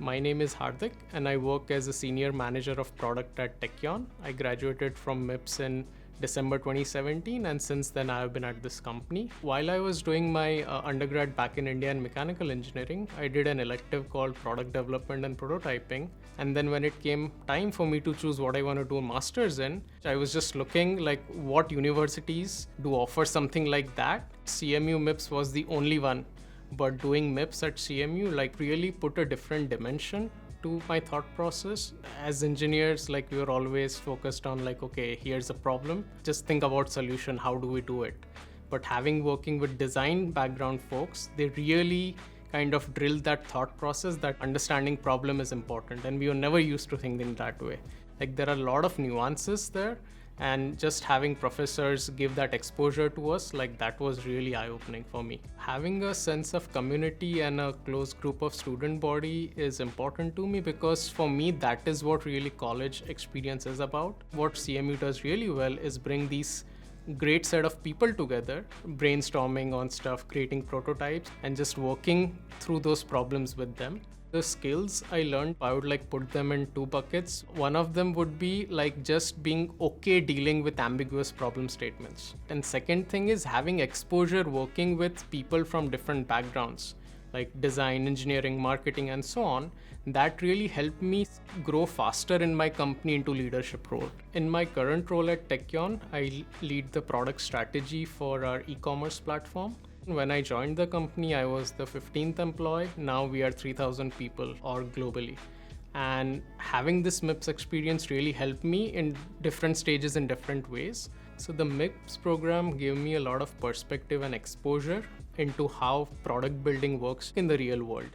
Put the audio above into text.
My name is Hardik and I work as a senior manager of product at Tekion. I graduated from MIIPS in December 2017 and since then I have been at this company. While I was doing my undergrad back in India in mechanical engineering, I did an elective called product development and prototyping. And then when it came time for me to choose what I want to do a master's in, I was just looking like what universities do offer something like that. CMU MIIPS was the only one, but doing MIIPS at CMU like really put a different dimension to my thought process. As engineers, like we were always focused on like, okay, here's a problem, just think about solution, how do we do it? But working with design background folks, they really kind of drilled that thought process that understanding problem is important, and we were never used to thinking that way. Like there are a lot of nuances there, and just having professors give that exposure to us, like that was really eye-opening for me. Having a sense of community and a close group of student body is important to me, because for me that is what really college experience is about. What CMU does really well is bring these great set of people together, brainstorming on stuff, creating prototypes, and just working through those problems with them. The skills I learned, I would like put them in two buckets. One of them would be like just being okay dealing with ambiguous problem statements. And second thing is having exposure working with people from different backgrounds, like design, engineering, marketing, and so on. That really helped me grow faster in my company into leadership role. In my current role at Tekion, I lead the product strategy for our e-commerce platform. When I joined the company, I was the 15th employee. Now we are 3,000 people or globally. And having this MIIPS experience really helped me in different stages in different ways. So the MIIPS program gave me a lot of perspective and exposure into how product building works in the real world.